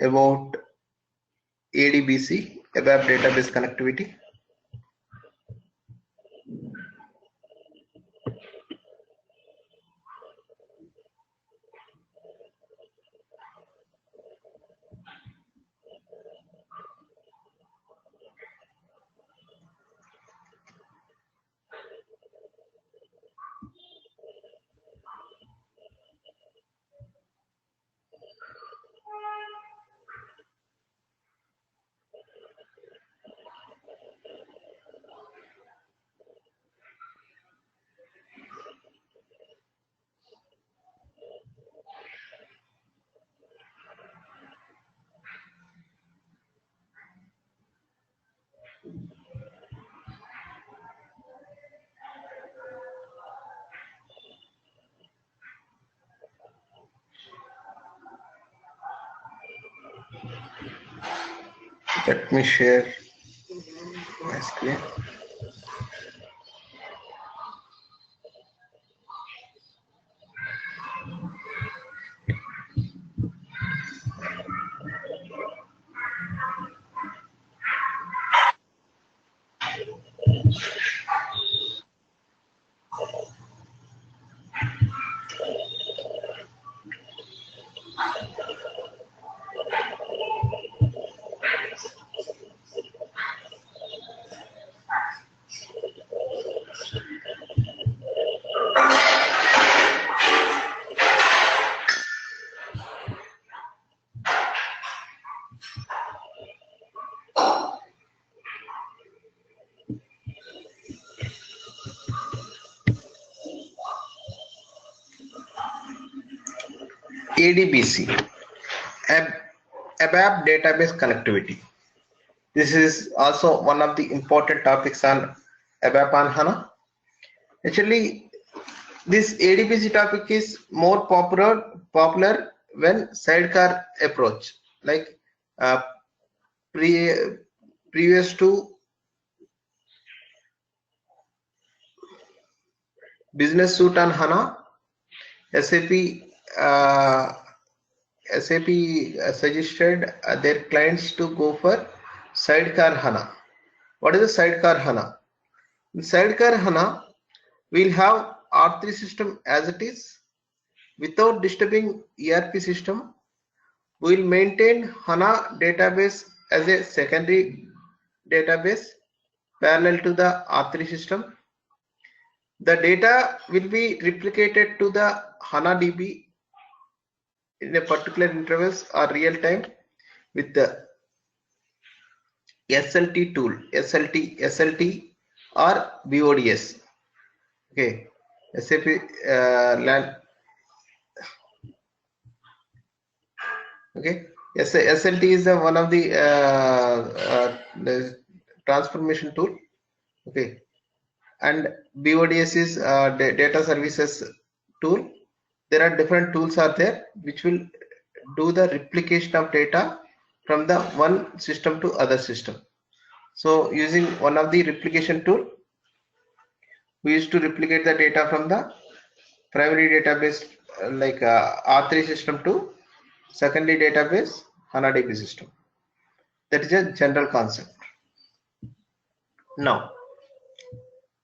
about ADBC, ABAP database connectivity. Let me share my screen. ADBC, ABAP database connectivity. This is also one of the important topics on ABAP on HANA. Actually, this ADBC topic is more popular when sidecar approach, like previous to Business Suite on HANA, SAP suggested their clients to go for Sidecar HANA. What is the Sidecar HANA? In Sidecar HANA, we'll have R3 system as it is without disturbing ERP system. We'll maintain HANA database as a secondary database parallel to the R3 system. The data will be replicated to the HANA DB in a particular intervals or real time with the SLT tool, SLT or BODS. Okay, SAP LAN. Okay, SLT is one of the transformation tool. Okay, and BODS is data services tool. There are different tools are there which will do the replication of data from the one system to other system. So using one of the replication tool, we used to replicate the data from the primary database like R3 system to secondary database HANA DB system. That is a general concept. Now,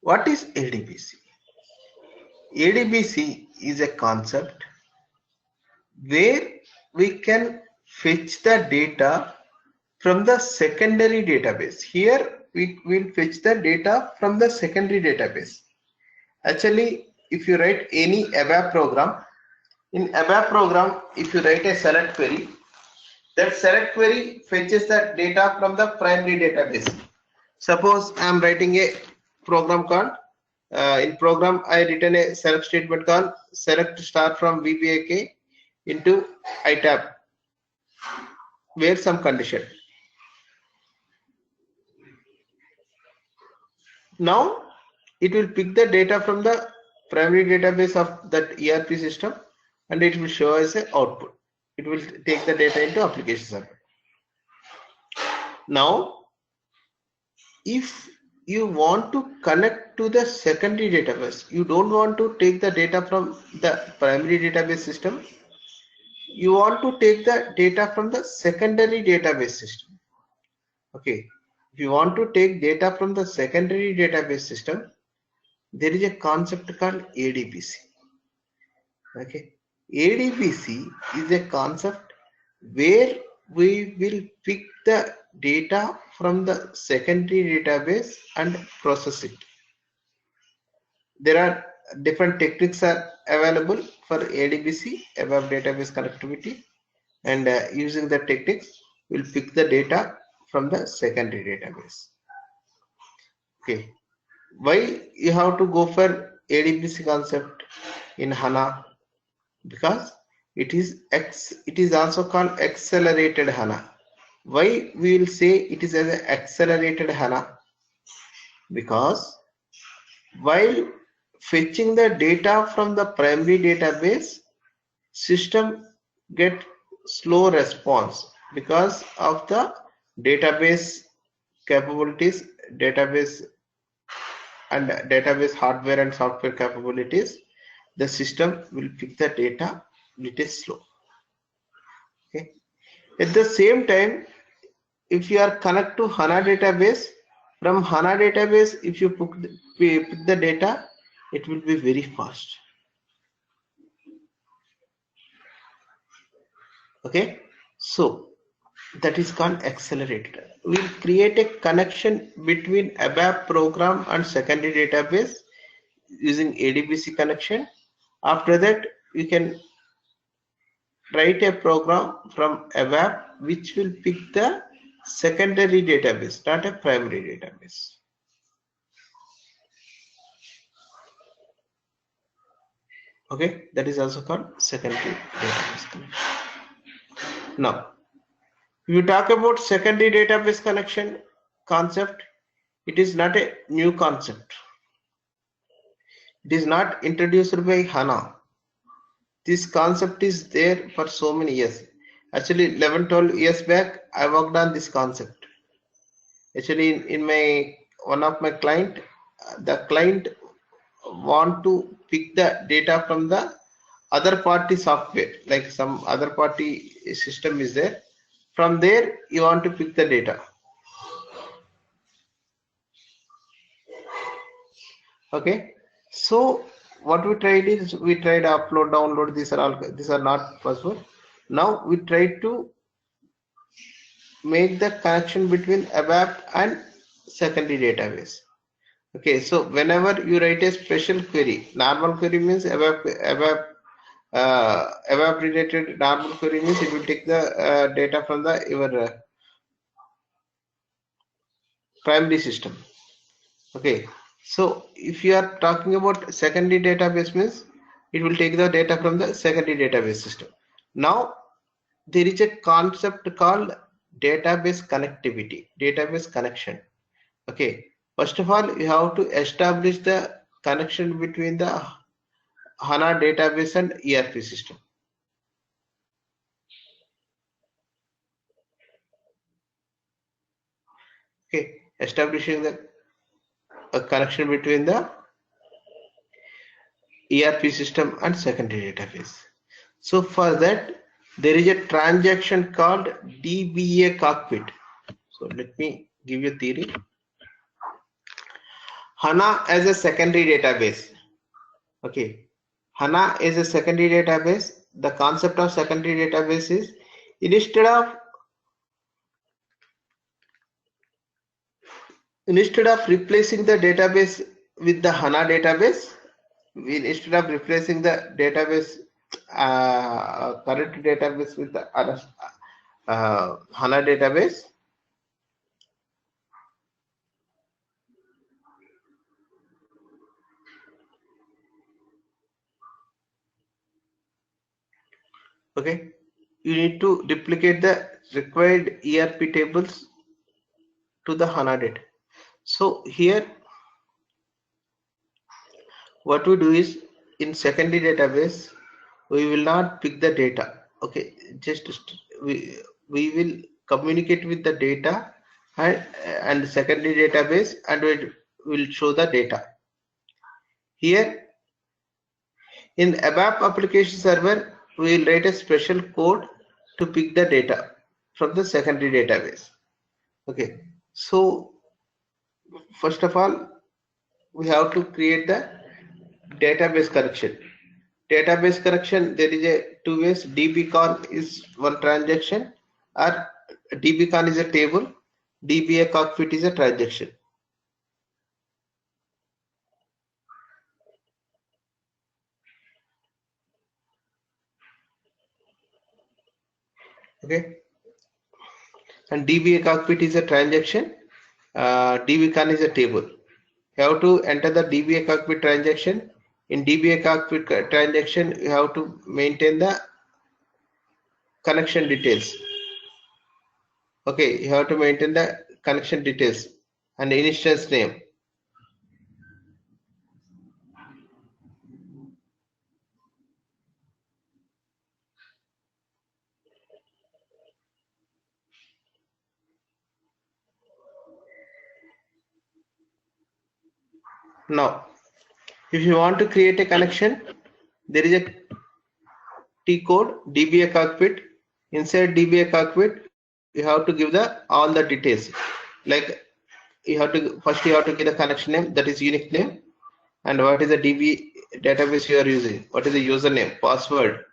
what is ADBC? ADBC is a concept where we can fetch the data from the secondary database. Here we will fetch the data from the secondary database. Actually, if you write any ABAP program, in ABAP program, if you write a select query, that select query fetches the data from the primary database. Suppose I am writing a program called in program I written a select statement called select star from VBAK into ITAB where some condition. Now it will pick the data from the primary database of that ERP system and it will show as an output. It will take the data into application server. Now if you want to connect to the secondary database, you don't want to take the data from the primary database system, you want to take the data from the secondary database system. Okay, if you want to take data from the secondary database system, there is a concept called ADBC. Okay, ADBC is a concept where we will pick the data from the secondary database and process it. There are different techniques are available for ADBC, Above Database Connectivity, and using the techniques, we'll pick the data from the secondary database. Okay, why you have to go for ADBC concept in HANA? Because it is also called accelerated HANA. Why we will say it is as an accelerated HANA? Because while fetching the data from the primary database, system get slow response because of the database capabilities, database hardware and software capabilities. The system will pick the data little slow. Okay. At the same time, if you are connect to HANA database, from HANA database, if you pick the data, it will be very fast. Okay, so that is called accelerated. We will create a connection between ABAP program and secondary database using ADBC connection. After that, we can write a program from ABAP which will pick the secondary database, not a primary database. Okay, that is also called secondary database connection. Now, if you talk about secondary database connection concept, it is not a new concept. It is not introduced by HANA. This concept is there for so many years. Actually, 11-12 years back, I worked on this concept. Actually, in my one of my client, the client want to pick the data from the other party software, like some other party system is there. From there, you want to pick the data. Okay, so what we tried is we tried upload, download. These are not possible. Now we try to make the connection between ABAP and secondary database. Okay, so whenever you write a special query, normal query means ABAP related normal query means it will take the data from the your primary system. Okay, so if you are talking about secondary database means it will take the data from the secondary database system. Now there is a concept called database connectivity, database connection. Okay, first of all, you have to establish the connection between the HANA database and ERP system. Okay, establishing the connection between the ERP system and secondary database. So for that, there is a transaction called DBA cockpit. So let me give you a theory. HANA as a secondary database. Okay, HANA is a secondary database. The concept of secondary database is instead of replacing the database with the HANA database, instead of replacing the database current database with the HANA database, okay, you need to duplicate the required ERP tables to the HANA data. So here what we do is in secondary database we will not pick the data. Okay, just we will communicate with the data and secondary database and we will show the data. Here in ABAP application server we will write a special code to pick the data from the secondary database. Okay, so first of all, we have to create the database connection. Database connection, there is a two ways. dbcon is one transaction, or dbcon is a table, dba cockpit is a transaction. Okay, and dba cockpit is a transaction, dbcon is a table. You have to enter the dba cockpit transaction. In dba cockpit transaction, you have to maintain the connection details. Okay, you have to maintain the connection details and the instance name. Now, if you want to create a connection, there is a T code DBA cockpit. Inside DBA cockpit, you have to give the all the details. Like you have to first you have to give the connection name, that is unique name, and what is the DB database you are using, what is the username, password.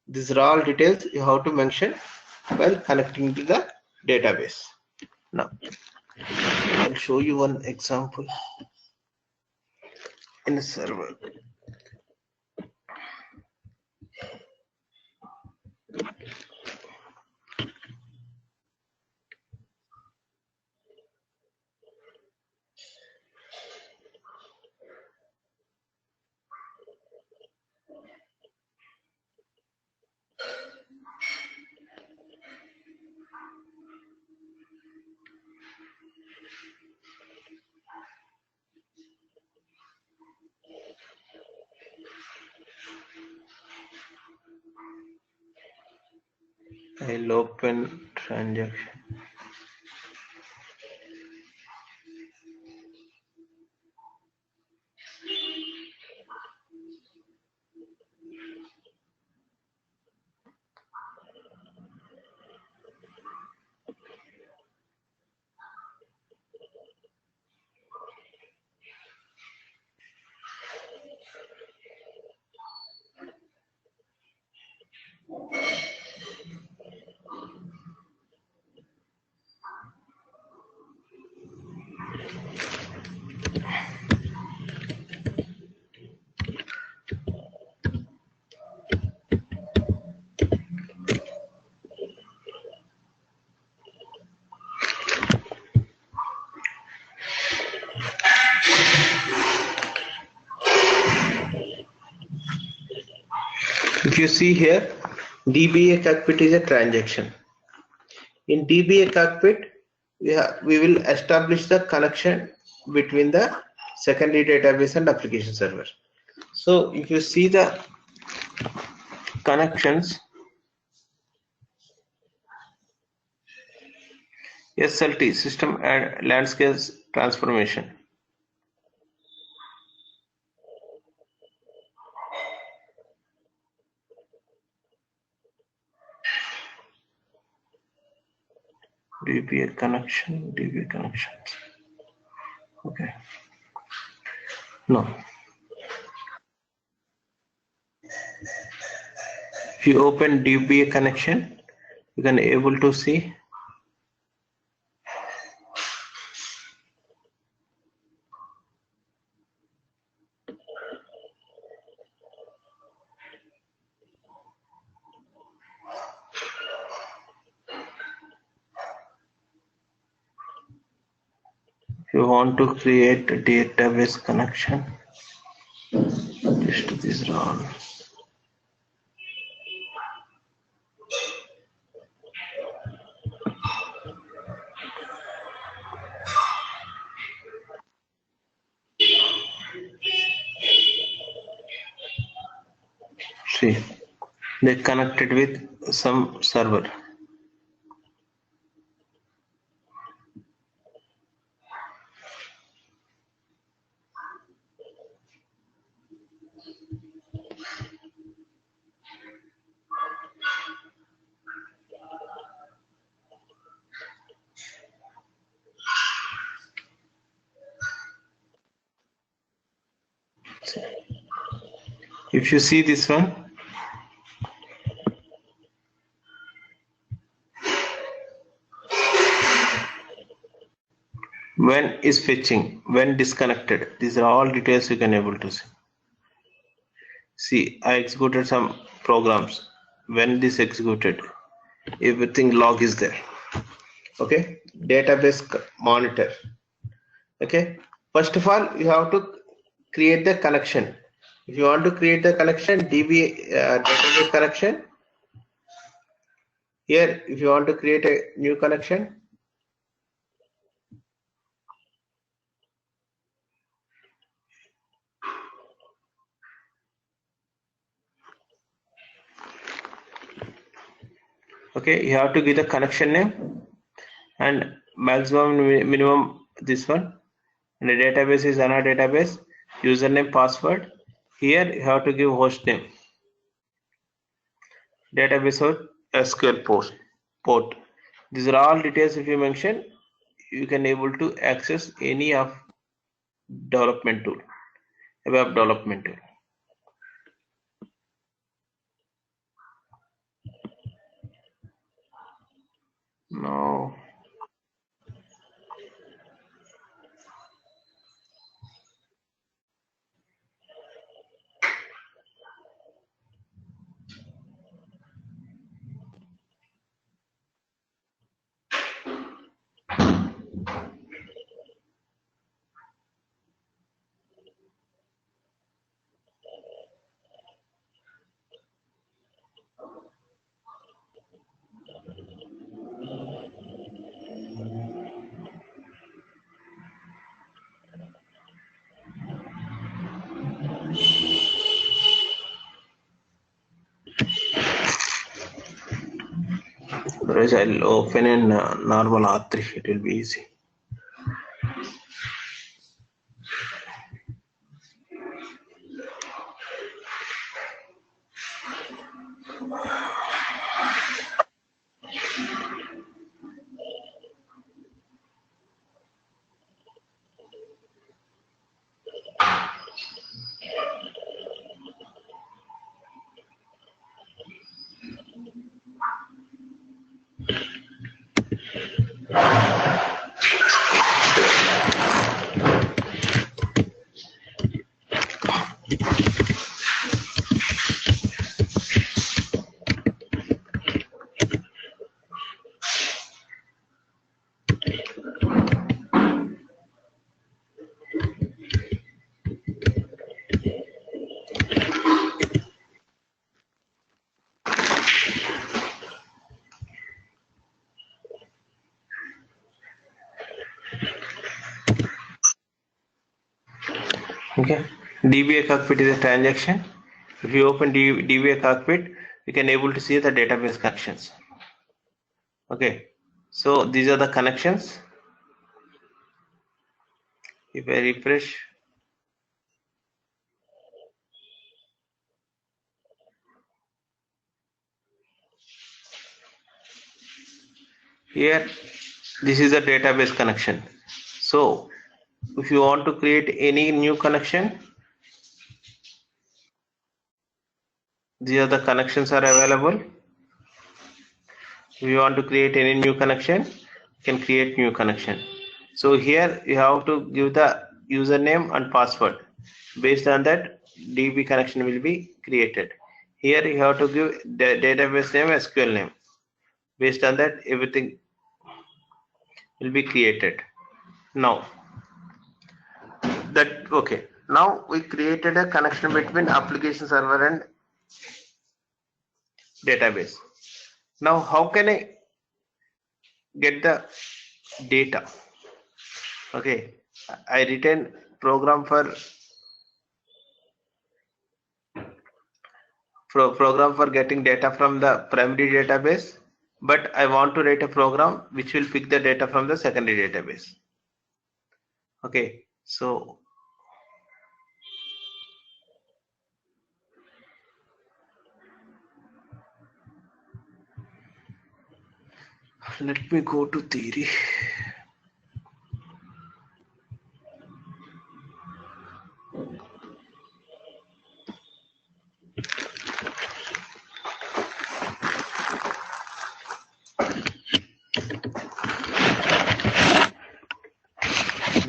These are all details you have to mention while connecting to the database. Now, I'll show you one example in a server. I'll open transaction. If you see here, DBA cockpit is a transaction. In DBA cockpit, we will establish the connection between the secondary database and application server. So if you see the connections, SLT, system and landscape transformation. DBA connection, DBA connections. Okay. No. If you open DBA connection, you can able to see if you want to create a database connection, just this all. See, they connected with some server. If you see this one, when is fetching, when disconnected, these are all details you can able to see. See, I executed some programs. When this executed, everything log is there. Okay, database monitor. Okay, first of all, you have to create the connection. If you want to create the connection, DB database connection. Here, if you want to create a new connection, okay, you have to give the connection name and maximum minimum this one. And the database is another database, username, password. Here you have to give host name, database or SQL port. These are all details. If you mention, you can able to access any of development tool, web development tool. Now, otherwise I'll open in normal R3. It will be easy. Okay, DBA cockpit is a transaction. If you open DBA cockpit, you can able to see the database connections. Okay, so these are the connections. If I refresh, here this is a database connection. So if you want to create any new connection, these are the connections are available. If you want to create any new connection, you can create new connection. So here you have to give the username and password. Based on that, DB connection will be created. Here you have to give the database name, SQL name. Based on that, everything will be created. Now that okay. Now we created a connection between application server and database. Now how can I get the data? Okay, I written program for getting data from the primary database, but I want to write a program which will pick the data from the secondary database. Okay, so let me go to theory.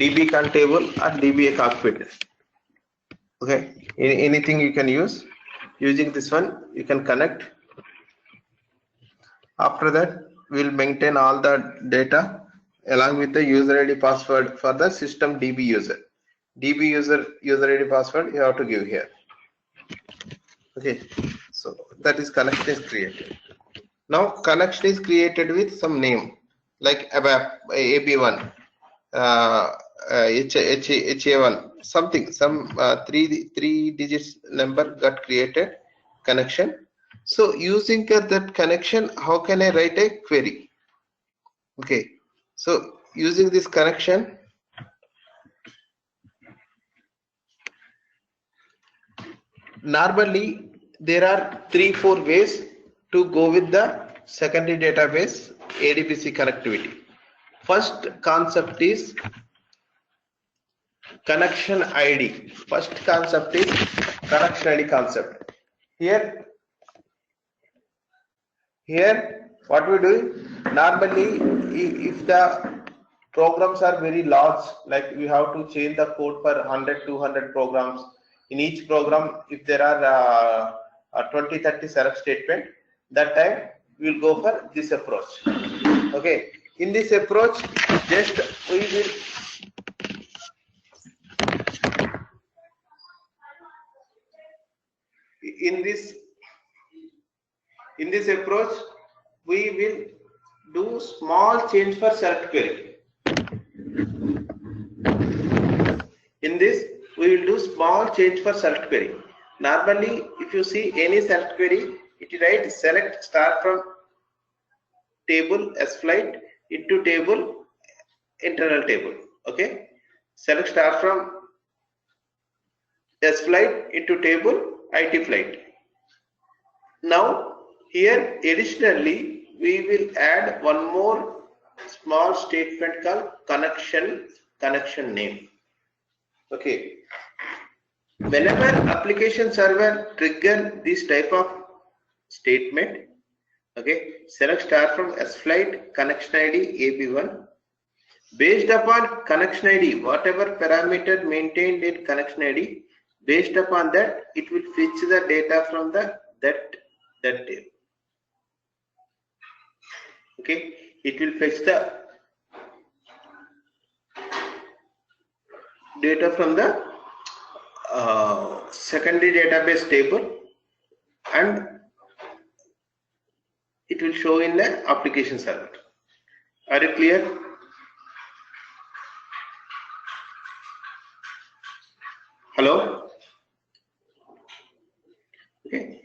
dbcon table or dba cockpit. Okay, anything you can use. Using this one you can connect. After that we'll maintain all the data along with the user ID password for the system db user. db user ID password you have to give here. Okay, so that is connection is created. Now connection is created with some name like AB1, HA1, something, some three digits number got created connection. So using that connection, how can I write a query? Okay, so using this connection, normally there are 3-4 ways to go with the secondary database ADBC connectivity. First concept is connection ID. First concept is connection ID concept. Here what we do, normally if the programs are very large, like we have to change the code for 100-200 programs. In each program, if there are 20-30 select statement, that time we will go for this approach. Okay, in this approach, just we will in this approach we will do small change for select query. In this we will do small change for select query. Normally if you see any select query, it writes select start from table sFlight into table internal table. Okay, select start from sFlight into table IT flight. Now here additionally we will add one more small statement called connection name. Okay, whenever application server trigger this type of statement, okay, select start from sFlight connection ID AB1. Based upon connection ID, whatever parameter maintained in connection ID, based upon that it will fetch the data from that table. Okay, it will fetch the data from the secondary database table and it will show in the application server. Are you clear? Hello? Okay.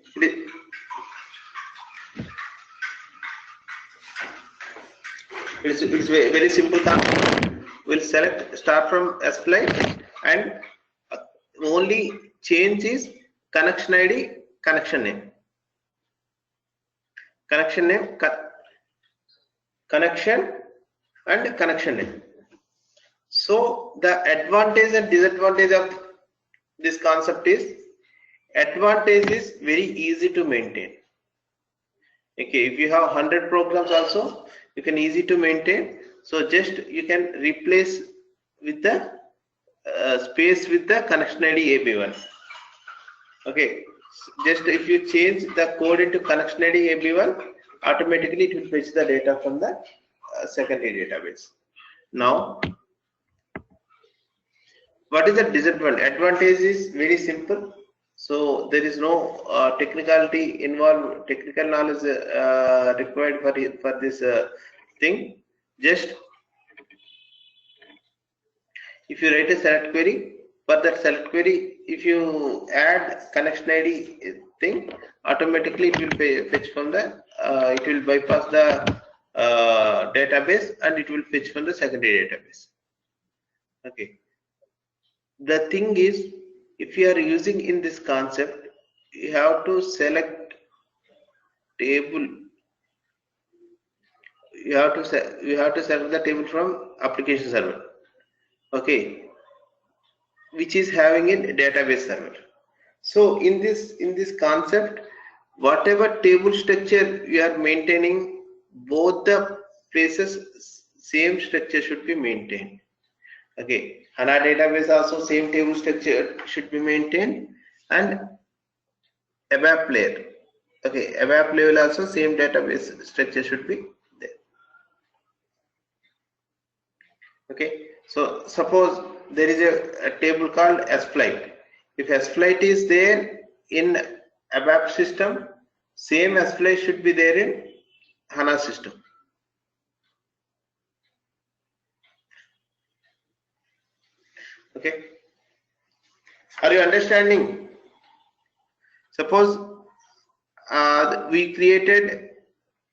It's very simple concept. We'll select start from sFlight and only change is connection ID, connection name. Connection name, connection and connection name. So the advantage and disadvantage of this concept is, advantage is very easy to maintain. Okay, if you have 100 programs also, you can easy to maintain. So just you can replace with the space with the connection ID AB1. Okay, just if you change the code into connection ID AB1, automatically it will fetch the data from the secondary database. Now, what is the disadvantage? Advantage is very simple. So there is no technicality involved, technical knowledge required for this thing. Just if you write a select query, for that select query, if you add connection ID thing, automatically it will fetch from the it will bypass the database and it will fetch from the secondary database. Okay, the thing is, if you are using in this concept, you have to select table. You have to select the table from application server. Okay, which is having a database server. So in this concept, whatever table structure you are maintaining, both the places same structure should be maintained. Okay, HANA database also same table structure should be maintained, and ABAP layer. Okay, ABAP layer also same database structure should be there. Okay, so suppose there is a table called sFlight. If sFlight is there in ABAP system, same sFlight should be there in HANA system. Okay, are you understanding? Suppose we created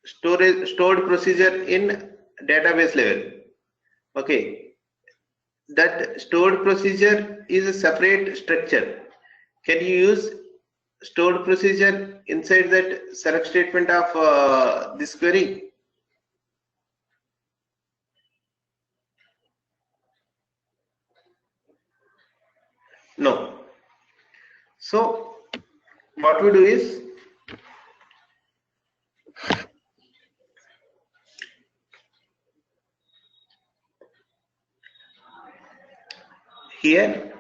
stored procedure in database level. Okay, that stored procedure is a separate structure. Can you use stored procedure inside that select statement of this query? No. So what we do is, here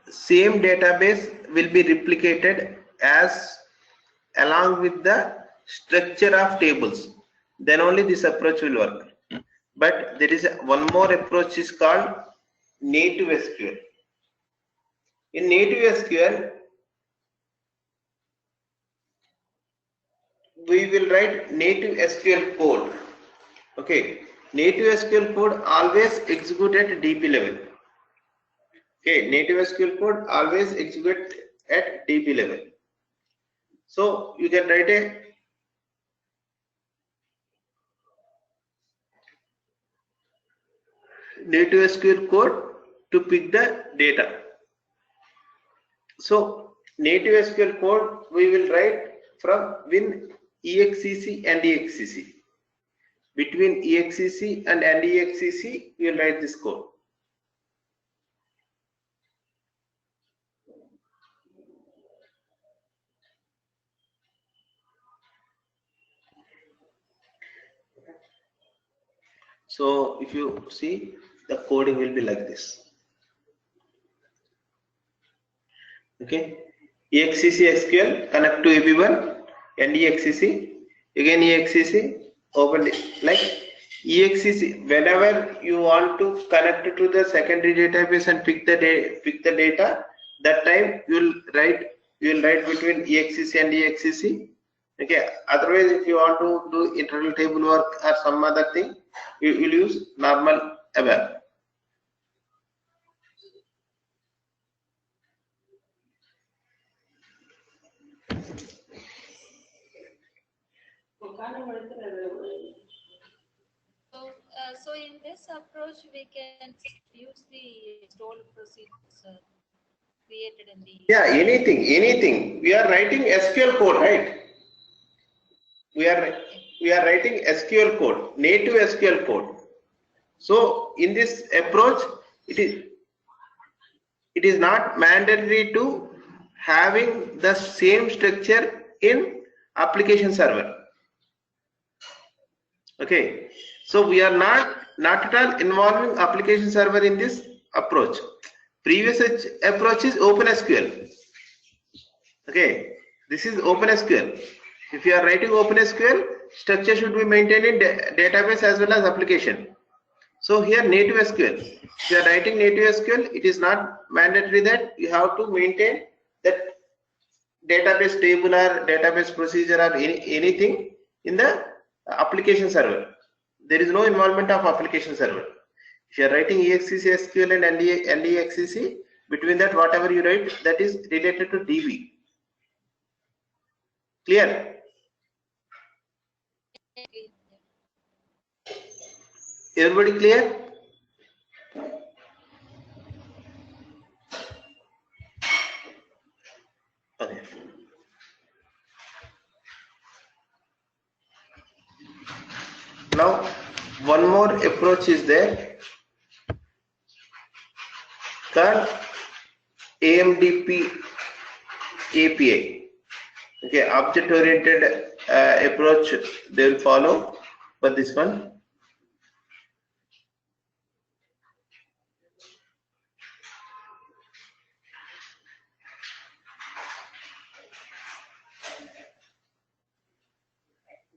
same database will be replicated as along with the structure of tables, then only this approach will work. But there is one more approach is called native SQL. In native SQL, we will write native SQL code. Okay, native SQL code always execute at DB level. Okay, native SQL code always execute at DB level. So you can write a native SQL code to pick the data. So native SQL code we will write from win exec and exec. Between exec and exec, we will write this code. So if you see, the coding will be like this. Okay, exec SQL connect to EB1 and exec, again exec, open it like exec. Whenever you want to connect to the secondary database and pick the data, that time you will write between exec and exec. Okay, otherwise if you want to do internal table work or some other thing, you will use normal ABAP. So in this approach, we can use the stored procedures created in the. Yeah, anything. We are writing SQL code, right? We are writing SQL code, native SQL code. So in this approach, it is not mandatory to having the same structure in application server. Okay, so we are not at all involving application server in this approach. Previous approach is OpenSQL. Okay, this is OpenSQL. If you are writing OpenSQL, structure should be maintained in database as well as application. So here native SQL. If you are writing native SQL, it is not mandatory that you have to maintain that database table or database procedure or anything in the application server. There is no involvement of application server. If you are writing exec SQL and exec, between that whatever you write, that is related to DB. Clear? Everybody clear? Okay. Now one more approach is there called AMDP API. Okay, object oriented approach they will follow for this one.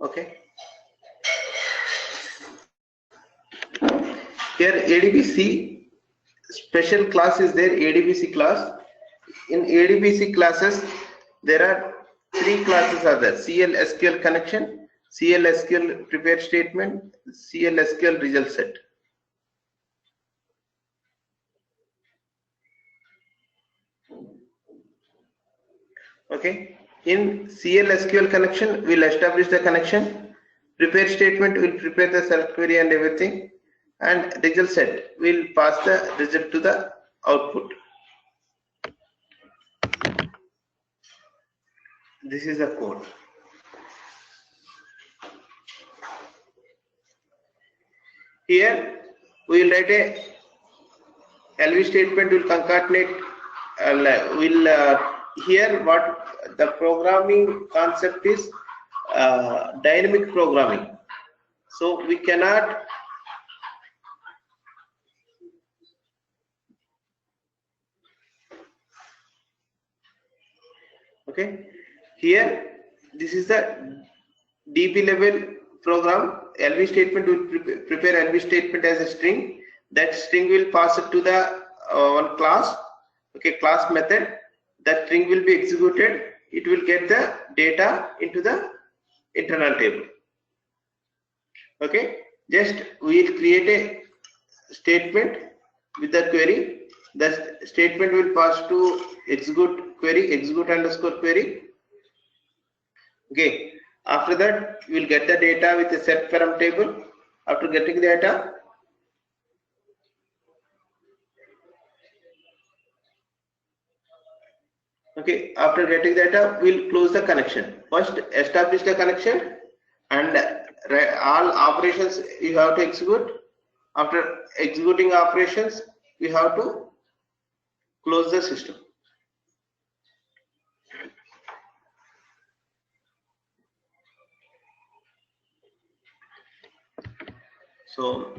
Okay, here ADBC special class is there. ADBC class. In ADBC classes there are 3 classes are there: CL SQL connection, CL SQL prepare statement, CL SQL result set. Okay, in CL SQL connection we'll establish the connection, prepare statement will prepare the select query and everything, and result set will pass the result to the output. This is the code. Here we will write a LV statement will concatenate. Here what the programming concept is, dynamic programming. So we cannot okay. Here this is the DB level program. LV statement will prepare LV statement as a string. That string will pass it to the one class. Okay, class method. That string will be executed. It will get the data into the internal table. Okay, just we will create a statement with the query. The statement will pass to execute query, execute underscore query. Okay, after that we will get the data with a set param table. After getting the data, okay, after getting data we'll close the connection. First establish the connection and all operations you have to execute. After executing operations we have to close the system. So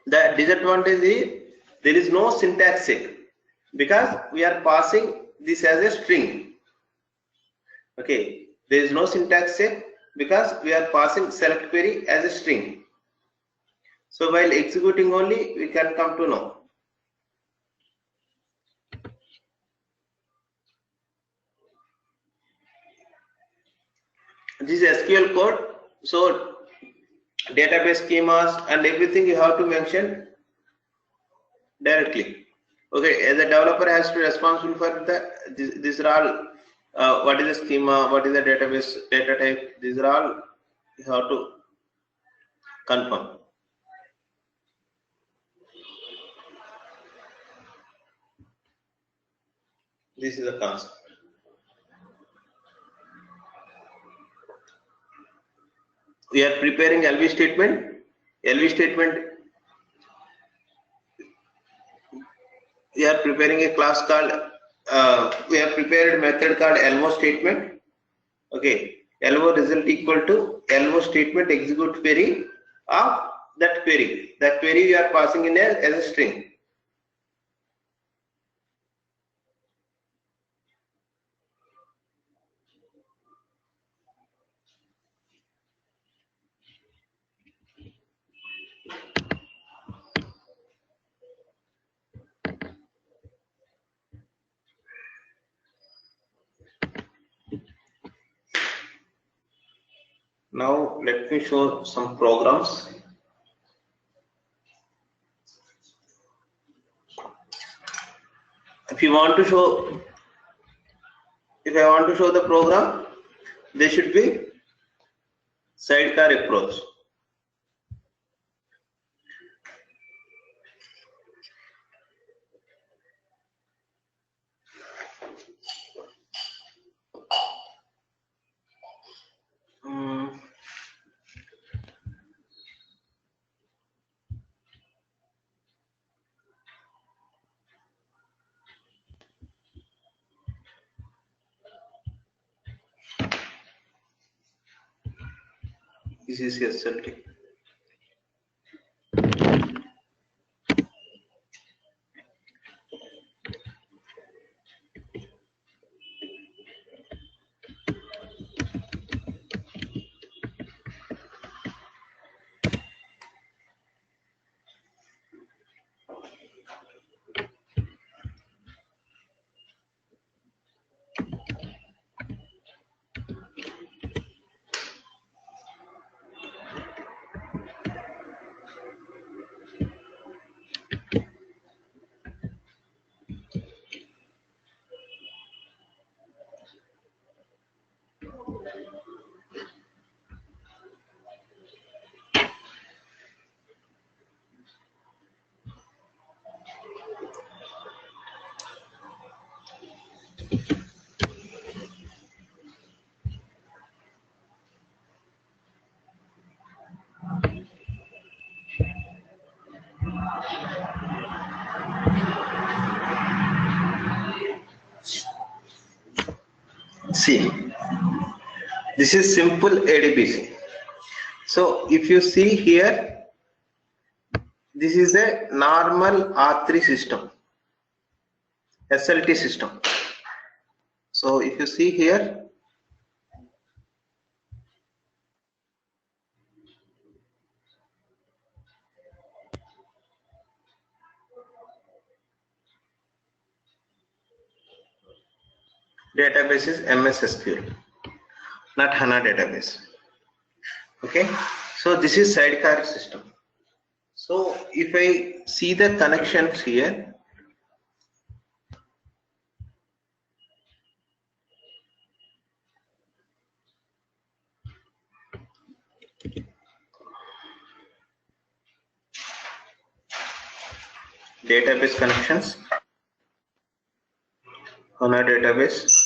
the disadvantage is there is no syntax check because we are passing this as a string. Okay, there is no syntax check because we are passing select query as a string. So while executing only we can come to know. This is SQL code. So database schemas and everything you have to mention directly. Okay, as a developer has to be responsible for the these are all what is the schema, what is the database data type, these are all you have to confirm. This is the concept. We are preparing LV statement. LV statement, we are preparing a class called we have prepared a method called LO statement. Okay, LO result equal to LO statement execute query of that query. That query we are passing in as a string. Now let me show some programs. If I want to show the program, there should be sidecar approach. This is SLT. See, this is simple ADBC. So if you see here, this is a normal R3 system, SLT system. So if you see here, database is MS SQL, not HANA database. Okay, so this is sidecar system. So if I see the connections here, database connections, HANA database.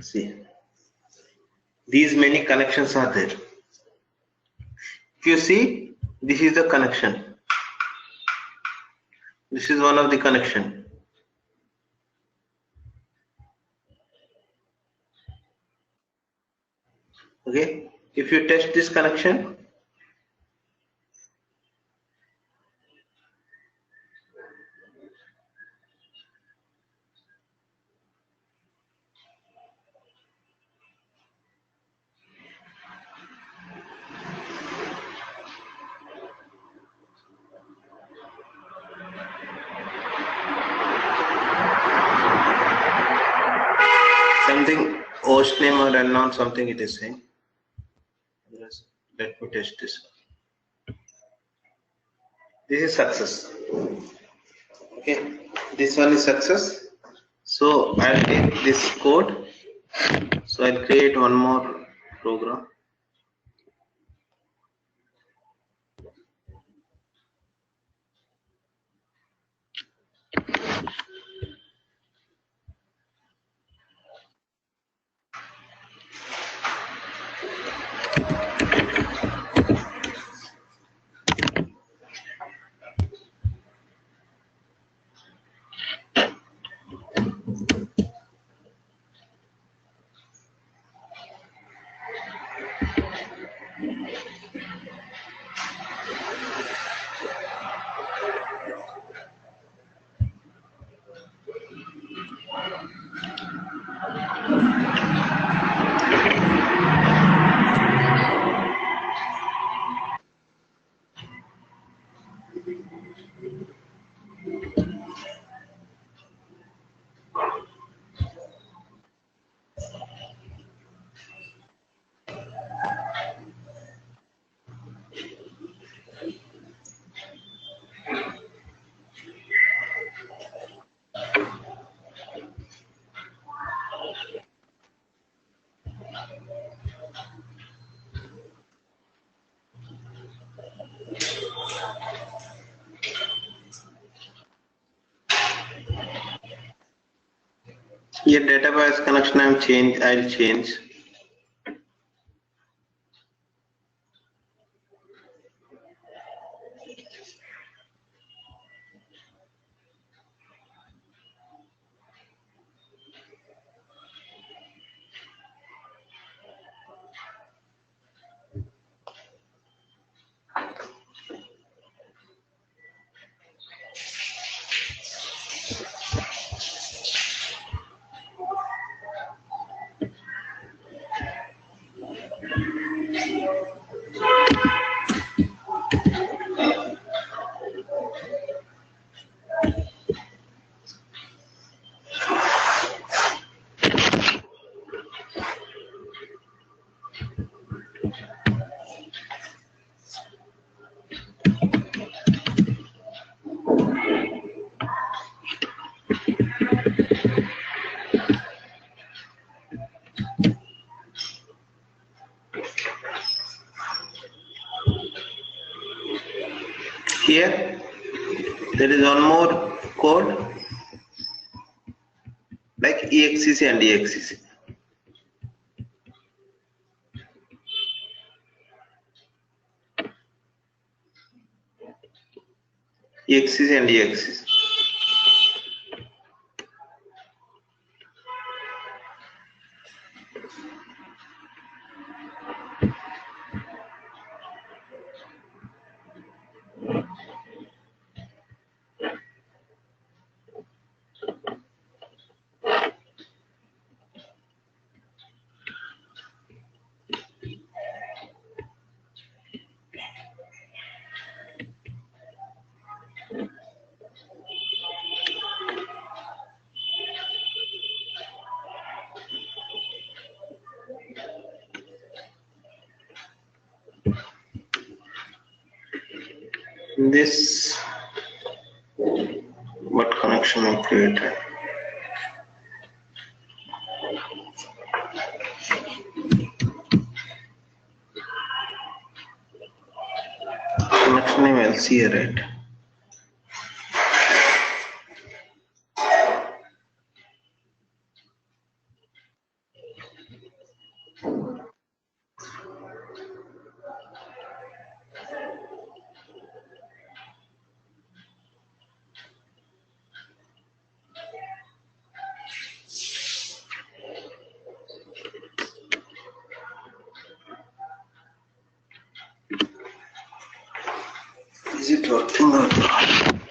See, these many connections are there. If you see, this is the connection. This is one of the connection. Okay, if you test this connection, something host name or unknown, something it is saying. Let me test this. This is success. Okay, this one is success. So I'll take this code. So I'll create one more program. Here database connection I'll change. Here there is one more code like EXCC and EXCC. EXCC and EXCC. This what connection I created? Connection name LCA, right? Is it working or not?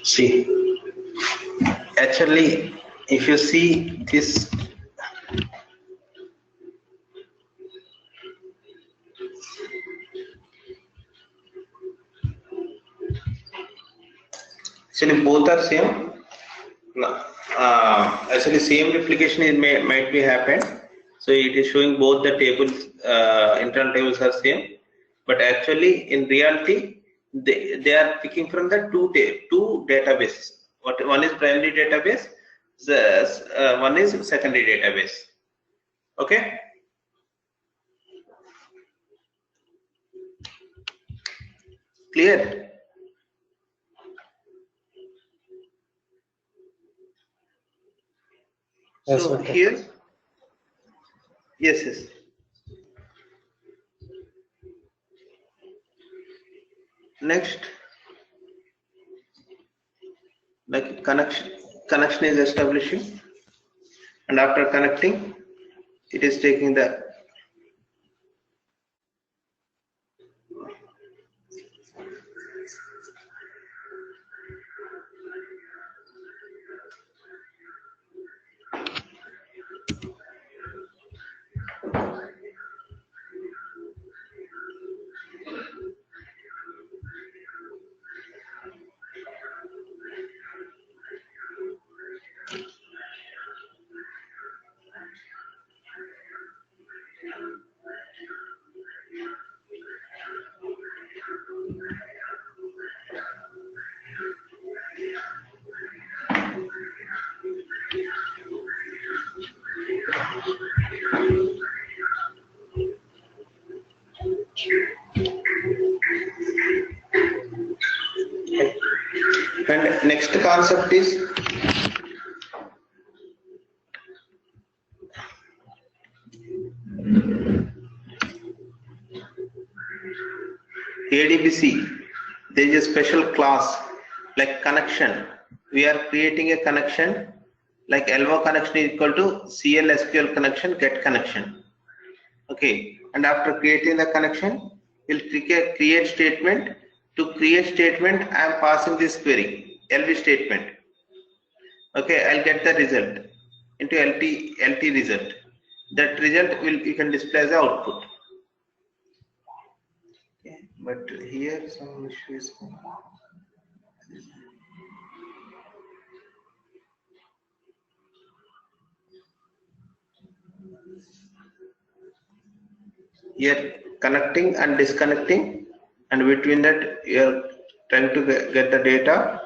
See, actually, if you see this, actually both are same. No, actually same replication might be happened. So it is showing both the tables, internal tables are same, but actually in reality they are picking from the two databases. One is primary database, one is secondary database. Okay. Clear? Yes, So okay. here, yes. Next, like connection is establishing, and after connecting, it is taking the And next concept is ADBC. There is a special class like connection. We are creating a connection like LO connection is equal to CL SQL connection get connection. Okay, and after creating the connection, we'll create statement. To create statement, I am passing this query LV statement. Okay, I'll get the result into LT result. That result will you can display as the output. Okay, but here some issues. Here connecting and disconnecting, and between that you are trying to get the data.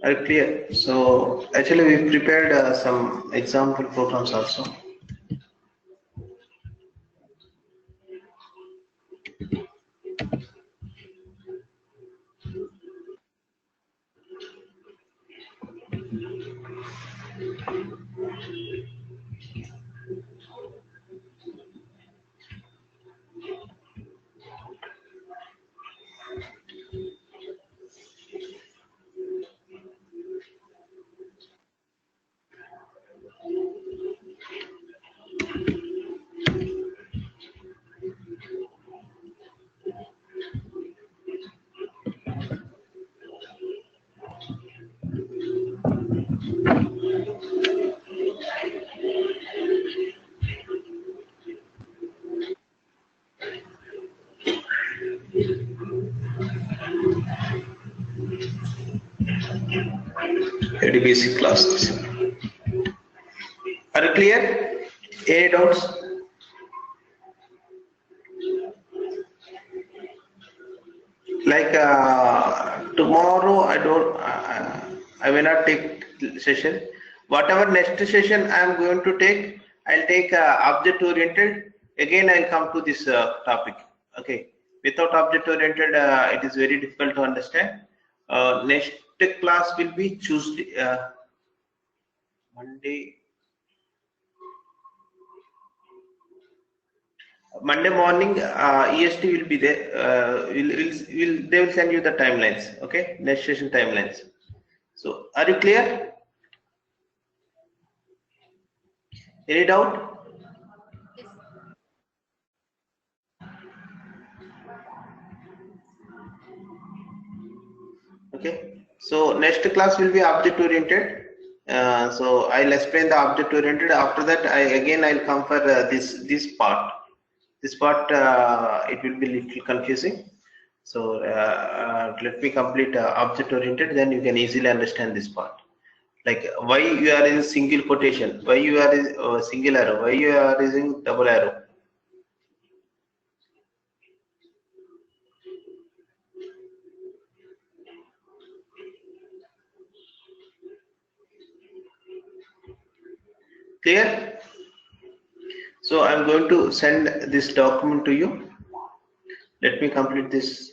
Are you clear? So actually we prepared some example programs also. Very basic class. Are you clear? Any doubts? Like tomorrow, I may not take session. Whatever next session I am going to take, I'll take object oriented. Again, I'll come to this topic. Okay. Without object oriented, it is very difficult to understand. Next class will be Tuesday, Monday morning. EST will be there. They will send you the timelines. Okay, next session timelines. So, are you clear? Any doubt? Yes. Okay, so next class will be object oriented. So I'll explain the object oriented. After that, I'll come for this part. This part it will be little confusing. So let me complete object oriented. Then you can easily understand this part. Like why you are in single quotation, why you are in single arrow, why you are using double arrow. Clear? So I'm going to send this document to you. Let me complete this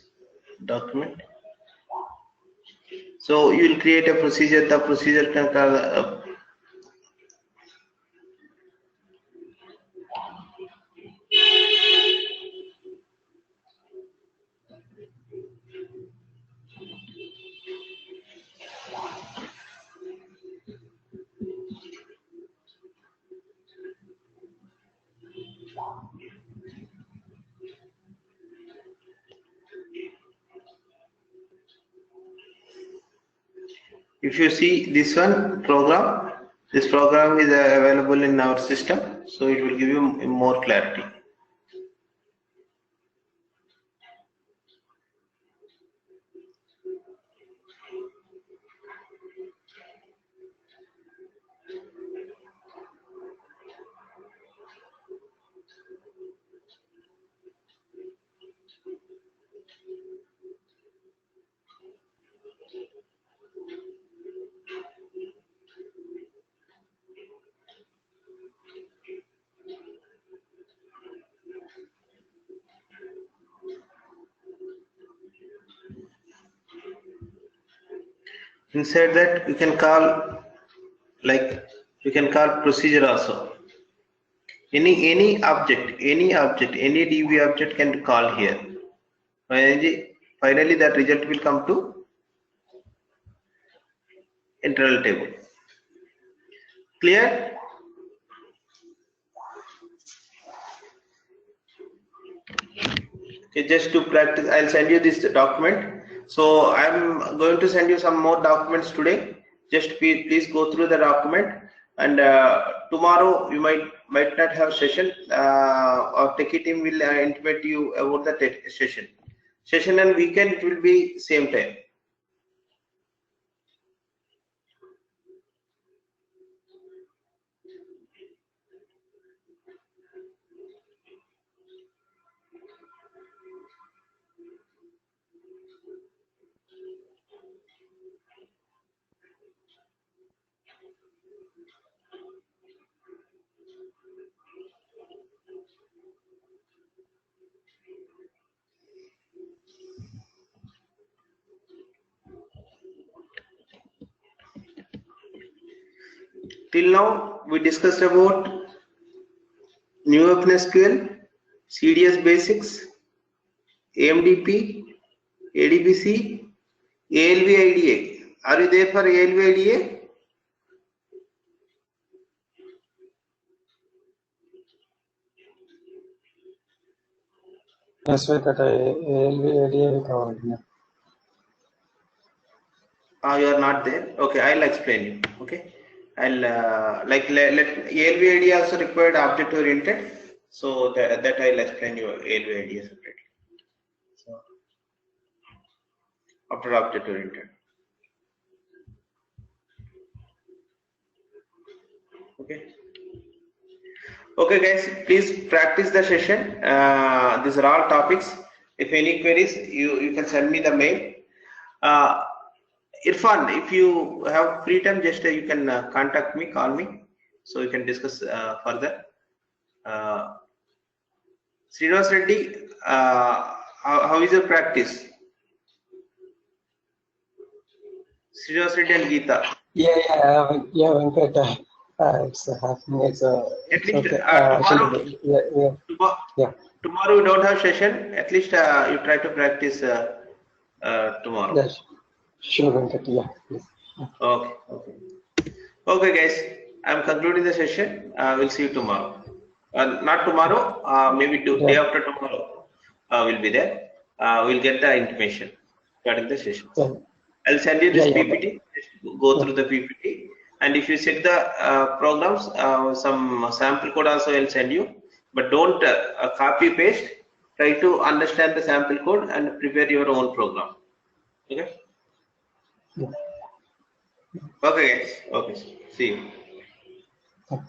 document. So you will create a procedure. The procedure can If you see this one program, this program is available in our system, so it will give you more clarity. Inside that you can call, like you can call procedure also. Any object, any DB object can call here. Finally that result will come to internal table. Clear? Okay, just to practice, I'll send you this document. So I'm going to send you some more documents today. Just please go through the document, and tomorrow you might not have session. Our techie team will intimate you about the session. Session and weekend it will be same time. Till now we discussed about new OpenSQL, CDS basics, AMDP, ADBC, ALV IDA. Are you there for ALV IDA? Yes, we got ALV IDA covered. You are not there. Okay, I'll explain you. Okay, I'll let ALV IDA also required object oriented. So that I'll explain you ALV IDA separately. So after object oriented. Okay. Okay, guys, please practice the session. These are all topics. If any queries, you can send me the mail. Irfan, if you have free time, just you can contact me, call me, so we can discuss further. Srinivas Reddy, how is your practice? Srinivas Reddy and Geeta. Yeah, Venkat. It's happening. It's at least okay. Tomorrow we don't have session. At least you try to practice tomorrow. Yes, sure, Venkat. Yeah. Please. Okay, guys. I'm concluding the session. We'll see you tomorrow. Not tomorrow. Maybe day after tomorrow. We'll be there. We'll get the information regarding the session. Yeah. I'll send you this PPT. Just go through the PPT. And if you check the programs, some sample code also I'll send you. But don't copy paste. Try to understand the sample code and prepare your own program. Okay? Yeah. Okay, guys. Okay. See you. Okay.